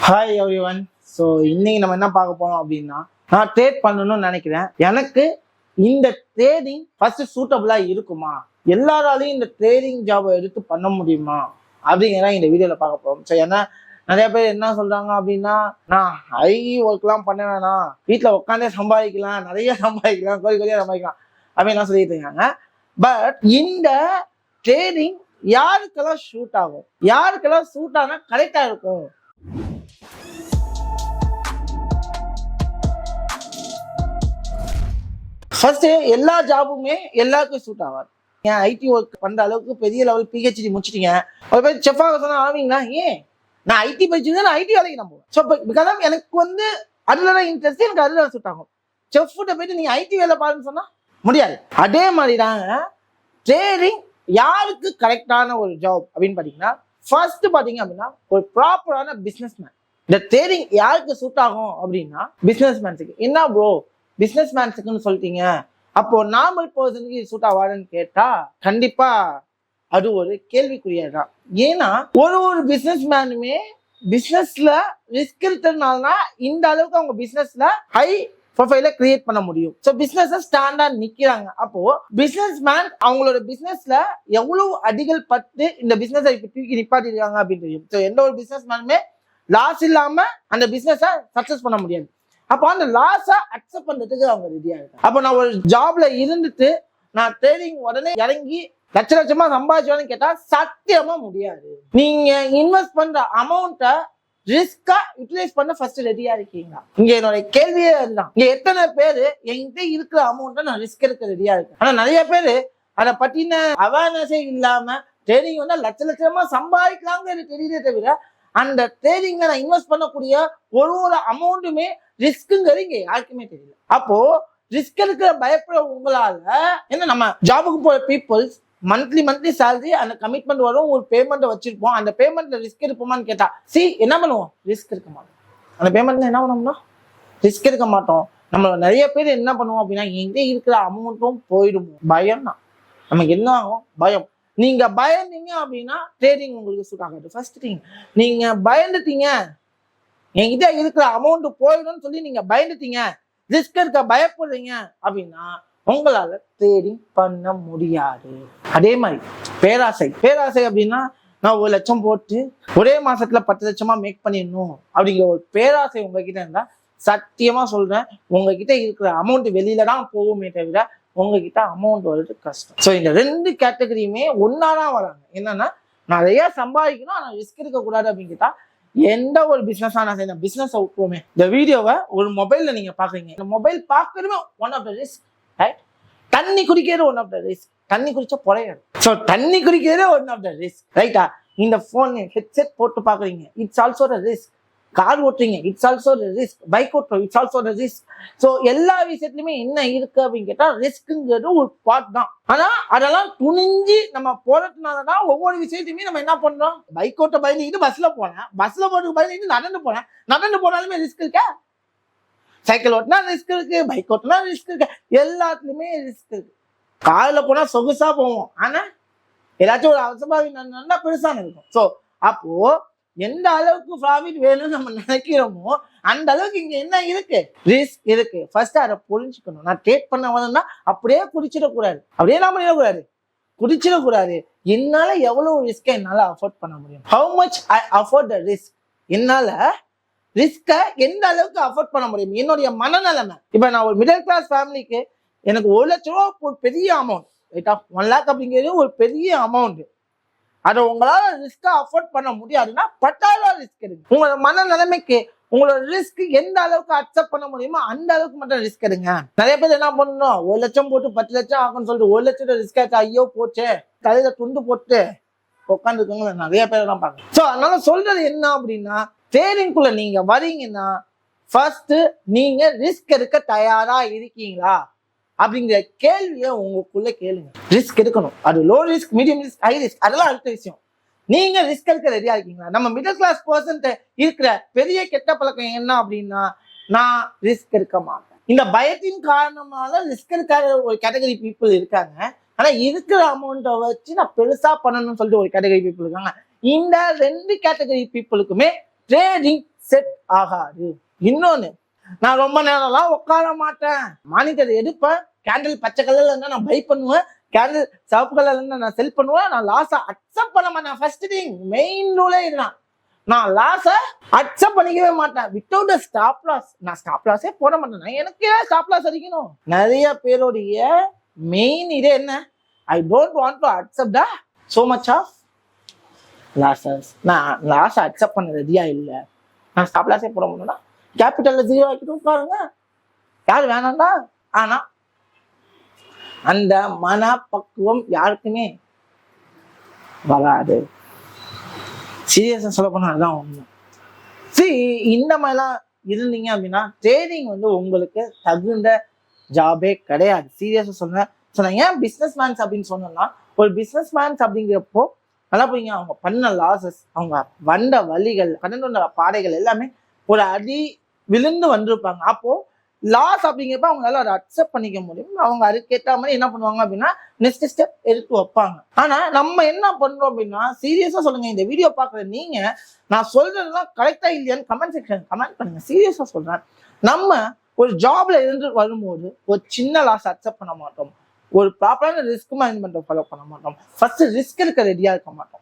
Hi every one. So இன்னைக்கு நம்ம என்ன பார்க்க போறோம் அப்படின்னா, நான் ட்ரேட் பண்ணணும்னு நினைக்கிறேன். எனக்கு இந்த ட்ரேடிங் ஃபர்ஸ்ட் சூட்டபிளா இருக்குமா, எல்லாராலையும் இந்த ட்ரேடிங் ஜாபை எடுத்து பண்ண முடியுமா அப்படிங்கிறத இந்த வீடியோல பார்க்க போறோம். ஸோ ஏன்னா நிறைய பேர் என்ன சொல்றாங்க அப்படின்னா, நான் ஹை ஒர்க்லாம் பண்ண வேணாம், வீட்டில் உட்காந்தே சம்பாதிக்கலாம், நிறைய சம்பாதிக்கலாம், கோழியா சம்பாதிக்கலாம் அப்படின்னு சொல்லிட்டு இருக்காங்க. பட் இந்த ட்ரேடிங் யாருக்கெல்லாம் ஷூட் ஆகும், யாருக்கெல்லாம் சூட் ஆனால் கரெக்டா இருக்கும்? ஃபர்ஸ்ட் எல்லா ஜாபுமே எல்லாருக்கும் சூட் ஆகாது. ஏன் ஐடி ஒர்க் பண்ற அளவுக்கு பெரிய லெவல் பிஹெச்டி முடிச்சிட்டீங்க, ஒரு பேர் செஃபாக சொன்னா ஆவீங்களா? ஏன் நான் ஐடி படிச்சிருந்தேன், நான் ஐடி வேலைக்கு நான் போவேன். ஸோ பிகாஸ் எனக்கு அதுல இன்ட்ரெஸ்ட், எனக்கு அதுல சூட் ஆகும். செஃப்கிட்ட போயிட்டு நீங்க ஐடி வேலை பாருன்னு சொன்னா முடியாது. அதே மாதிரி தாங்க ட்ரேடிங் யாருக்கு கரெக்டான ஒரு ஜாப் அப்படின்னு பாத்தீங்கன்னா, ஃபர்ஸ்ட் பாத்தீங்க அப்படின்னா ஒரு ப்ராப்பரான பிசினஸ் மேன். இந்த ட்ரேடிங் யாருக்கு சூட் ஆகும் அப்படின்னா பிசினஸ் மேன்ஸுக்கு. என்ன ப்ரோ பிசினஸ் மேன்ஸுக்குன்னு சொல்லிட்டீங்க, அப்போ நார்மல் பர்சனுக்கு சூட் ஆவாதுன்னு கேட்டா கண்டிப்பா அது ஒரு கேள்விக்குரியதான். ஏன்னா ஒரு பிசினஸ் மேனுமே பிசினஸ்ல ரிஸ்க் இருக்கிறதுனால இந்த அளவுக்கு அவங்க பிசினஸ்ல ஹை ப்ரொஃபைல கிரியேட் பண்ண முடியும். ஸோ பிசினஸ் ஸ்டாண்டா நிக்கிறாங்க. அப்போ பிசினஸ் மேன் அவங்களோட பிசினஸ்ல எவ்வளவு அடிகள் பட்டு இந்த பிசினஸ் இப்ப தூக்கி நிப்பாட்டிருக்காங்க அப்படின்னு தெரியும். ஸோ எந்த ஒரு பிசினஸ் மேனுமே லாஸ் இல்லாம அந்த பிசினஸ சக்சஸ் பண்ண முடியாது. அப்போ அந்த லாஸ அக்செப்ட் பண்றதுக்கு அவங்க ரெடியா இருக்காங்க. அப்போ நான் ஒரு ஜாப்ல இருந்துட்டு நான் ட்ரேடிங் உடனே இறங்கி லட்சமா சம்பாதிச்சோன்னு கேட்டா சத்தியமா முடியாது. நீங்க இன்வெஸ்ட் பண்ற அமௌண்ட்டை ரிஸ்கா யூட்டிலைஸ் பண்ண ஃபர்ஸ்ட் ரெடியா இருக்கீங்களா? இங்க என்னோட கேள்வியே அதுதான். இங்க எத்தனை பேரு என்கிட்ட இருக்கிற அமௌண்ட்டை நான் ரிஸ்க் எடுக்க ரெடியா இருக்கேன். ஆனா நிறைய பேரு அதை பத்தின அவேர்னஸே இல்லாம ட்ரேடிங் வந்தா லட்சமா சம்பாதிக்கலாம்னு தெரியுதே தவிர அந்த ட்ரேடிங்ல நான் இன்வெஸ்ட் பண்ணக்கூடிய ஒரு அமௌண்ட்டுமே ரிஸ்க்குங்கிறது இங்க யாருக்குமே தெரியல. அப்போ ரிஸ்க் எடுக்கிற பயப்பட உங்களால என்ன, நம்ம ஜாபுக்கு போற பீப்புள்ஸ் மந்த்லி சேலரி அந்த கமிட்மெண்ட் வரும், ஒரு பேமெண்ட் வச்சிருப்போம். அந்த பேமெண்ட்ல ரிஸ்க் எடுப்போமான்னு கேட்டா என்ன பண்ணுவோம்? ரிஸ்க் எடுக்க மாட்டோம். அந்த பேமெண்ட்ல என்ன பண்ணோம்னா ரிஸ்க் எடுக்க மாட்டோம். நம்ம நிறைய பேர் என்ன பண்ணுவோம் அப்படின்னா, எங்க இருக்கிற அமௌண்ட்டும் போயிடுமோ பயம் தான். நமக்கு என்ன ஆகும்? பயம். நீங்க பயந்தீங்க அப்படின்னா ட்ரேடிங் உங்களுக்கு சூட் ஆகாது. ஃபர்ஸ்ட் திங், நீங்க பயந்துட்டீங்க, என்கிட்ட இருக்கிற அமௌண்ட் போயிடும்னு சொல்லி நீங்க பயந்துட்டீங்க, ரிஸ்க் எடுக்க பயப்படுறீங்க அப்படின்னா உங்களால ட்ரேடிங் பண்ண முடியாது. அதே மாதிரி பேராசை அப்படின்னா, நான் 1 லட்சம் போட்டு ஒரே மாசத்துல 10 லட்சமா மேக் பண்ணிடணும் அப்படிங்கிற ஒரு பேராசை உங்ககிட்ட இருந்தா சத்தியமா சொல்றேன், உங்ககிட்ட இருக்கிற அமௌண்ட் வெளியில தான் போகுமே தவிர உங்ககிட்ட அமௌண்ட் வர்றது கஷ்டம். ஸோ இந்த 2 கேட்டகரியுமே ஒன்னாதான் வராங்க. என்னன்னா, நிறைய சம்பாதிக்கணும் ஆனா ரிஸ்க் எடுக்க கூடாது அப்படின்னு கேட்டா எந்த ஒரு பிசினஸா நான் செய்யணும், பிசினஸ் விட்டுருவோமே. இந்த வீடியோவை ஒரு மொபைல்ல நீங்க பாக்குறீங்க, இந்த மொபைல் பாக்குறதுமே one of the risk, right? தண்ணி குடிக்கிறது ஒன் ஆஃப் த ரிஸ்க், தண்ணி குடிச்சா பொறையாது. ஸோ தண்ணி குடிக்கிறதே ஒன் ஆஃப் த ரிஸ்க், ரைட்டா? இந்த போன் ஹெட்செட் போட்டு பாக்குறீங்க, it's also the risk. Car ஓட்டுறீங்க, it's also the risk. Bike ஓட்டுறோம், it's also the risk. So எல்லா விஷயத்துலயுமே என்ன இருக்கு அப்படின்னு கேட்டா ரிஸ்க்குங்கிறது ஒரு பார்ட் தான். ஆனா அதெல்லாம் துணிஞ்சு நம்ம போறதுனாலதான் ஒவ்வொரு விஷயத்தையுமே நம்ம என்ன பண்றோம், பைக் ஓட்ட பயந்துக்கிட்டு பஸ்ல போனேன், பஸ்ல போறதுக்கு பயந்துக்கிட்டு நடந்து போனாலுமே ரிஸ்க் இருக்க. சைக்கிள் ஓட்டினா ரிஸ்க் இருக்கு, பைக் ஓட்டினா ரிஸ்க் இருக்கு, எல்லாத்துலயுமே ரிஸ்க் இருக்கு. கார்ல போனா சொகுசா போவோம், ஆனா ஏதாச்சும் ஒரு அவசரமா பெருசான இருக்கும். ஸோ அப்போ எந்த அளவுக்கு ப்ராஃபிட் வேணும்னு நம்ம நினைக்கிறோமோ அந்த அளவுக்கு இங்க என்ன இருக்கு, ரிஸ்க் இருக்கு. ஃபர்ஸ்ட் அதை புரிஞ்சுக்கணும். நான் ட்ரேட் பண்ண வரேன்னா அப்படியே குடிச்சிடக்கூடாது, அப்படியே நான் பண்ணிடக்கூடாது, குடிச்சிடக்கூடாது. என்னால எவ்வளவு ரிஸ்கை என்னால அஃபோர்ட் பண்ண முடியும், how much I afford the risk, என்னால ரிஸ்க எந்த அளவுக்கு அஃபோர்ட் பண்ண முடியும், என்னுடைய மனநிலைமை. இப்ப நான் ஒரு மிடில் கிளாஸ் ஃபேமிலிக்கு எனக்கு 1 லட்ச ரூபா ஒரு பெரிய அமௌண்ட், ரைட்டா? 1 லேக் அப்படிங்கிறது ஒரு பெரிய அமௌண்ட். அதை உங்களால ரிஸ்கா அஃபோர்ட் பண்ண முடியாதுன்னா 10,000 ரிஸ்க் எடுங்க. உங்களோட மனநிலைமைக்கு உங்களோட ரிஸ்க் எந்த அளவுக்கு அக்செப்ட் பண்ண முடியுமோ அந்த அளவுக்கு மட்டும் ரிஸ்க் எடுங்க. நிறைய பேர் என்ன பண்ணணும், 1 லட்சம் போட்டு 10 லட்சம் ஆகும்னு சொல்லிட்டு 1 லட்சம் ரிஸ்க் ஆச்சு, ஐயோ போச்சு, தலையில துண்டு போட்டு உட்காந்துருக்கவங்க நிறைய பேர் தான் பாருங்க. ஸோ அதனால சொல்றது என்ன அப்படின்னா, ட்ரேடிங்குள்ள நீங்க வரீங்கன்னா ஃபர்ஸ்ட் நீங்க ரிஸ்க் எடுக்க தயாரா இருக்கீங்களா அப்படிங்கிற கேள்வியை உங்களுக்குள்ள கேளுங்க. ரிஸ்க் எடுக்கணும், அது low risk, medium risk, high risk, அதெல்லாம் அடுத்த விஷயம். நீங்க ரிஸ்க் எடுக்க ரெடியா இருக்கீங்களா? நம்ம மிடில் கிளாஸ் பர்சன் இருக்கிற பெரிய கெட்ட பழக்கம் என்ன அப்படின்னா, நான் ரிஸ்க் எடுக்க மாட்டேன். இந்த பயத்தின் காரணமாக ரிஸ்க் எடுக்காத ஒரு கேட்டகரி பீப்புள் இருக்காங்க. ஆனா இருக்கிற அமௌண்ட்டை வச்சு நான் பெருசா பண்ணணும்னு சொல்லிட்டு ஒரு கேட்டகரி பீப்புள் இருக்காங்க. இந்த 2 கேட்டகரி பீப்புளுக்குமே ட்ரேடிங் செட் ஆகாது. இன்னொன்னு, நான் ரொம்ப நேரம்லாம் உட்கார மாட்டேன், மானிட்டர் எடுப்பேன், கேண்டில் பச்சை கலர்ல இருந்தா நான் பை பண்ணுவேன், கேண்டில் சிவப்பு கலர்ல இருந்தா நான் செல் பண்ணுவேன், நான் லாஸை அக்செப்ட் பண்ண மாட்டேன். ஃபர்ஸ்ட் திங், மெயின் ரூலே இதுதான். நான் லாஸை அக்செப்ட் பண்ணிக்கவே மாட்டேன் வித்தவுட் ஸ்டாப் லாஸ். நான் ஸ்டாப் லாஸே போட மாட்டேன். எனக்கு ஏன் ஸ்டாப் லாஸ் அடிக்கணும்? நிறைய பேருடைய மெயின் இதே என்ன, I don't want to accept so much of losses. நான் லாஸை அக்செப்ட் பண்ண ரெடியா இல்லை, நான் ஸ்டாப் லாஸே போட முடியும்னா கேபிட்டல்ல 0 ஆக்கிட்டு பாருங்க, யார் வேணாம்டா. ஆனா அந்த மனப்பக்குவம் யாருக்குமே வராது. சீரியஸா சொல்ல போனா அதுதான் உண்மை. இந்த மாதிரிலாம் இருந்தீங்க அப்படின்னா ட்ரேடிங் வந்து உங்களுக்கு தகுந்த ஜாபே கிடையாது. சீரியஸா சொன்னேன். ஏன் பிசினஸ் மேன்ஸ் அப்படின்னு சொன்னோம்னா, ஒரு பிசினஸ் மேன்ஸ் அப்படிங்கிறப்போ நல்லா போய்ங்க, அவங்க பண்ண லாசஸ், அவங்க வந்த வழிகள், கடந்த பாதைகள் எல்லாமே ஒரு அடி விழுந்து வந்திருப்பாங்க. அப்போ லாஸ் அப்படிங்கிறப்ப அவங்களால அதை அக்செப்ட் பண்ணிக்க முடியும். அவங்க அதுக்கேற்ற மாதிரி என்ன பண்ணுவாங்க அப்படின்னா நெக்ஸ்ட் ஸ்டெப் எடுத்து வைப்பாங்க. ஆனா நம்ம என்ன பண்றோம் அப்படின்னா, சீரியஸா சொல்லுங்க, இந்த வீடியோ பாக்குற நீங்க நான் சொல்றதுலாம் கரெக்டா இல்லையான்னு கமெண்ட் செக்ஷன் கமெண்ட் பண்ணுங்க. சீரியஸா சொல்றேன், நம்ம ஒரு ஜாப்ல இருந்து வரும்போது ஒரு சின்ன லாஸ் அக்செப்ட் பண்ண மாட்டோம், ஒரு ப்ராப்பரான ரிஸ்க் மேனேஜ்மெண்ட் ஃபாலோ பண்ண மாட்டோம், ஃபர்ஸ்ட் ரிஸ்க் எடுக்க ரெடியா இருக்க மாட்டோம்.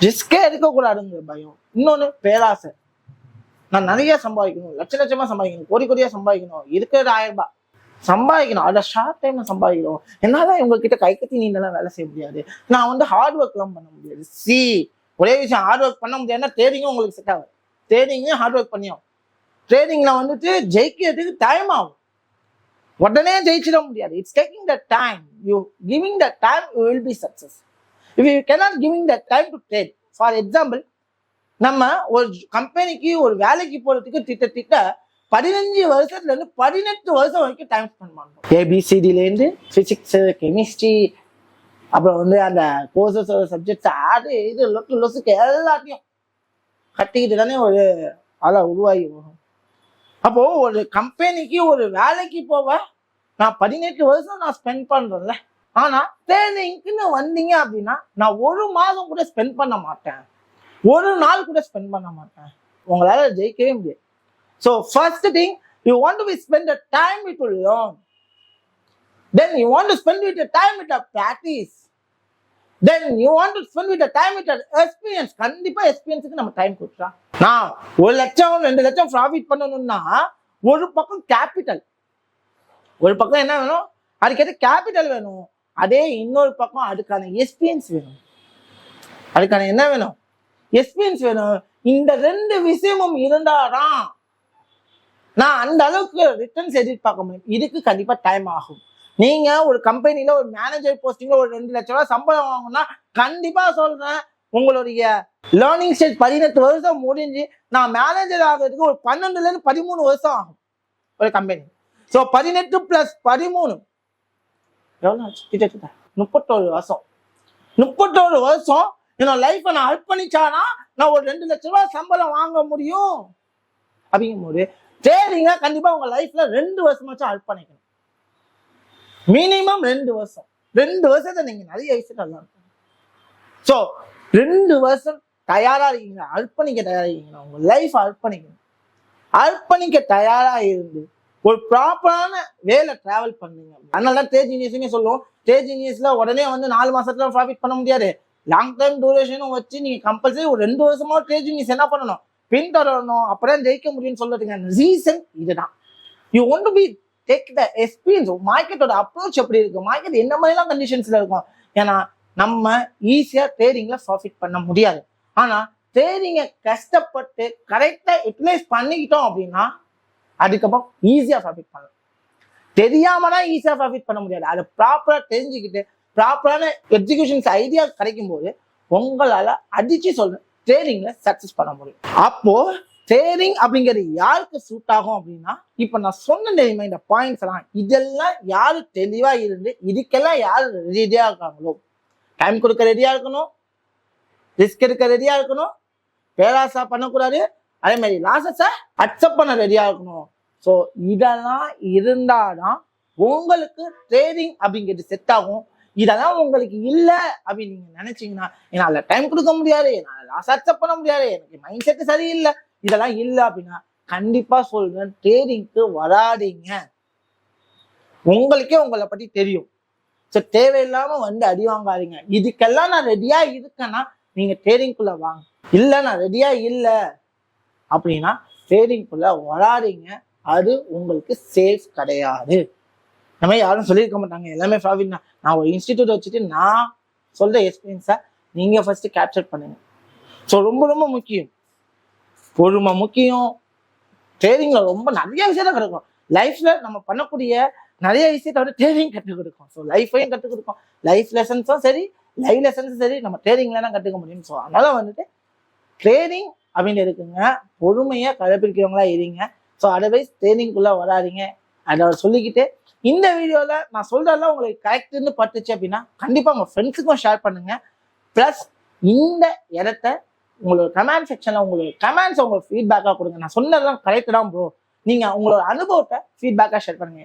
ரிஸ்கே எடுக்கக்கூடாதுங்கிற பயம். இன்னொன்னு பேராசை, நான் நிறைய சம்பாதிக்கணும், லட்சமா சம்பாதிக்கணும், கோடியா சம்பாதிக்கணும், இருக்கிறது 1000 ரூபாய் சம்பாதிக்கணும், அதை ஷார்ட் டைம்ல சம்பாதிக்கணும். என்னால உங்க கிட்ட கை கட்டி நீண்டெல்லாம் வேலை செய்ய முடியாது, நான் வந்து ஹார்ட் ஒர்க் எல்லாம் பண்ண முடியாது. ஒரே விஷயம், ஹார்ட் ஒர்க் பண்ண முடியாதுன்னா ட்ரேடிங்கும் உங்களுக்கு செட் ஆகும். ட்ரேடிங்கும் ஹார்ட் ஒர்க் பண்ணியும் ட்ரேடிங்ல வந்துட்டு ஜெயிக்கிறதுக்கு டைம் ஆகும், உடனே ஜெயிச்சிட முடியாது. It's taking the time. You giving the time, you will be success. If you cannot giving the time to trade. For example, நம்ம ஒரு கம்பெனிக்கு ஒரு வேலைக்கு போறதுக்கு கிட்டத்தட்ட 15 வருஷத்துல இருந்து 18 வருஷம் வரைக்கும் டைம் ஸ்பெண்ட் பண்ணணும். ஏபிசிடில இருந்து பிசிக்ஸ், கெமிஸ்ட்ரி, அப்புறம் வந்து அந்த கோர்சஸ் சப்ஜெக்ட்ஸ், அது இது லொசுக்கு எல்லாத்தையும் கட்டிக்கிட்டு தானே ஒரு ஆளை உருவாகி வரும். அப்போ ஒரு கம்பெனிக்கு ஒரு வேலைக்கு போவ நான் 18 வருஷம் நான் ஸ்பெண்ட் பண்றேன்ல. ஆனா ட்ரேடிங்க்குன்னு வந்தீங்க அப்படின்னா நான் ஒரு மாதம் கூட ஸ்பெண்ட் பண்ண மாட்டேன், ஒரு நாள் கூட ஸ்பெண்ட் பண்ண மாட்டேன். உங்களால ஜெயிக்கவே முடியாது. So first thing, you want to spend the time with to learn. Then you want to spend with the time with the practice. Then you want to spend with the time with the experience. கண்டிப்பா எக்ஸ்பீரியன்ஸுக்கு நம்ம time கொடுத்தா. நான் 1 லட்சம் 2 லட்சம் profit பண்ணணும்னா ஒரு பக்கம் capital, ஒரு பக்கம் என்ன வேணும், அதுக்கேற்ற கேபிட்டல் வேணும். அதே இன்னொரு பக்கம் அதுக்கான எக்ஸ்பீரியன்ஸ் வேணும். அதுக்கான என்ன வேணும், எக்ஸ்பீரியன்ஸ் வேணும். இந்த 2 விஷயமும் இருந்தாதான் நான் அந்த அளவுக்கு ரிட்டர்ன்ஸ் எதிர்பார்க்க முடியும். இதுக்கு கண்டிப்பா டைம் ஆகும். நீங்க ஒரு கம்பெனில ஒரு மேனேஜர் போஸ்டிங்ல ஒரு 2 லட்சம் ரூபாய் சம்பளம் வாங்கணும்னா கண்டிப்பா சொல்றேன், உங்களுடைய லேர்னிங் ஸ்டேஜ் 18 வருஷம் முடிஞ்சு நான் மேனேஜர் ஆகிறதுக்கு ஒரு 12ல இருந்து 13 வருஷம் ஆகும் ஒரு கம்பெனி. ஸோ 18 + 13 எவ்வளோ ஆச்சு? கிட்டத்தட்ட 31 வருஷம். 31 வருஷம் என்னோட லைஃப்பை நான் அர்ப்பணிச்சானா நான் ஒரு 2 லட்சம் ரூபாய் சம்பளம் வாங்க முடியும். அப்படிங்கும்போது ட்ரேடிங்கா கண்டிப்பா உங்க லைஃப்ல 2 வருஷமாச்சும் அர்ப்பணிக்கணும். மினிமம் 2 வருஷம். 2 வருஷத்தை நீங்க நிறைய விஷயத்த நல்லா இருக்கும். ஸோ 2 வருஷம் தயாரா இருக்கீங்க, அர்ப்பணிக்க தயாரா இருக்கீங்க, உங்க லைஃப் அர்ப்பணிக்கணும். அர்ப்பணிக்க தயாரா இருந்து ஒரு ப்ராப்பரான வேலை டிராவல் பண்ணுங்க. அதனாலதான் ட்ரேட் ஜீனியஸ்னே சொல்லுவோம். ட்ரேட் ஜீனியஸ்ல உடனே வந்து 4 மாசத்துல ப்ராஃபிட் பண்ண முடியாது. லாங் டைம் டூரேஷனும் வச்சு நீங்க கம்பல்சரி ஒரு 2 வருஷமா ட்ரேட் ஜீனியஸ் என்ன பண்ணணும், பின்தொடரணும். அப்பதான் ஜெயிக்க முடியும்னு சொல்றதுங்க ரீசன் இதுதான். You want to be take the experience. மார்க்கெட்டோட அப்ரோச் எப்படி இருக்கு, மார்க்கெட் என்ன மாதிரிலாம் கண்டிஷன்ஸ்ல இருக்கும். ஏன்னா நம்ம ஈஸியா ட்ரேடிங்ல ப்ராஃபிட் பண்ண முடியாது. ஆனா ட்ரேடிங்கை கஷ்டப்பட்டு கரெக்டா யூட்டிலைஸ் பண்ணிக்கிட்டோம் அப்படின்னா அதுக்கப்புறம் ஈஸியா ப்ராஃபிட் பண்ணலாம். தெரியாம தான் ஈஸியா ப்ராஃபிட் பண்ண முடியாது. அதை ப்ராப்பரா தெரிஞ்சுக்கிட்டு ப்ராப்பரான எக்ஸிகியூஷன்ஸ் ஐடியா கிடைக்கும் போது உங்களால அடிச்சு சொல்றேன் ட்ரேடிங்ல சக்சஸ் பண்ண முடியும். அப்போ ட்ரேடிங் அப்படிங்கிறது யாருக்கு சூட் ஆகும் அப்படின்னா, இப்ப நான் சொன்ன தெரியுமா இந்த பாயிண்ட்ஸ் எல்லாம், இதெல்லாம் யாரு தெளிவா இருந்து இதுக்கெல்லாம் யாரு ரெடியா இருக்காங்களோ, டைம் கொடுக்க ரெடியா இருக்கணும், ரிஸ்க் எடுக்க ரெடியா இருக்கணும், பேராசா பண்ணக்கூடாது, அதே மாதிரி லாசஸை அக்செப்ட் பண்ண ரெடியா இருக்கணும். ஸோ இதெல்லாம் இருந்தாதான் உங்களுக்கு ட்ரேடிங் அப்படிங்கிறது செட் ஆகும். இதெல்லாம் உங்களுக்கு இல்லை அப்படின்னு நீங்க நினைச்சீங்கன்னா, என்னால டைம் கொடுக்க முடியாது, என்னால லாஸ் அக்செப்ட் பண்ண முடியாது, எனக்கு மைண்ட் செட் சரியில்லை, இதெல்லாம் இல்லை அப்படின்னா கண்டிப்பா சொல்றேன், ட்ரேடிங்க்கு வராதீங்க. உங்களுக்கே உங்களை பத்தி தெரியும். ஸோ தேவையில்லாம வந்து அடி வாங்காதீங்க. இதுக்கெல்லாம் நான் ரெடியா இருக்கேன்னா நீங்க ட்ரேடிங்குள்ள வாங்க. இல்லை நான் ரெடியா இல்லை அப்படின்னா ட்ரேடிங்குள்ள வராதீங்க. அது உங்களுக்கு சேஃப் கிடையாது. இந்த மாதிரி யாரும் சொல்லியிருக்க மாட்டாங்க, எல்லாமே ப்ராஃபிட் தான். நான் ஒரு இன்ஸ்டிடியூட் வச்சுட்டு நான் சொல்ற எக்ஸ்பீரியன்ஸை நீங்க ஃபர்ஸ்ட் கேப்சர் பண்ணுங்க. ஸோ ரொம்ப ரொம்ப முக்கியம், பொறுமை முக்கியம். ட்ரேடிங்ல ரொம்ப நிறைய விஷயத்த கிடைக்கும். லைஃப்ல நம்ம பண்ணக்கூடிய நிறைய விஷயத்த வந்து ட்ரேடிங் கற்றுக் கொடுக்கும். ஸோ லைஃபையும் கற்றுக் கொடுக்கும். லைஃப் லெசன்ஸும் சரி, லைவ் லெசன்ஸும் சரி, நம்ம ட்ரேடிங்ல தான் கற்றுக்க முடியும். ஸோ அதனால வந்துட்டு ட்ரேடிங் அப்படின்னு இருக்குங்க, பொறுமையை கடைபிடிக்கிறவங்களா இருங்க. ஸோ அதர்வைஸ் ட்ரேடிங்குள்ள வராதிங்க. அதை சொல்லிக்கிட்டு இந்த வீடியோல நான் சொல்றதெல்லாம் உங்களுக்கு கரெக்ட்னு பட்டுச்சு அப்படின்னா கண்டிப்பா உங்க ஃப்ரெண்ட்ஸுக்கும் ஷேர் பண்ணுங்க. பிளஸ் இந்த இடத்த உங்களோட கமெண்ட் செக்ஷன்ல உங்களோட கமெண்ட்ஸ் உங்க ஃபீட்பேக்கா கொடுங்க. நான் சொன்னதெல்லாம் கரெக்ட் தான் ப்ரோ, நீங்க உங்களோட அனுபவத்தை ஃபீட்பேக்கா ஷேர் பண்ணுங்க.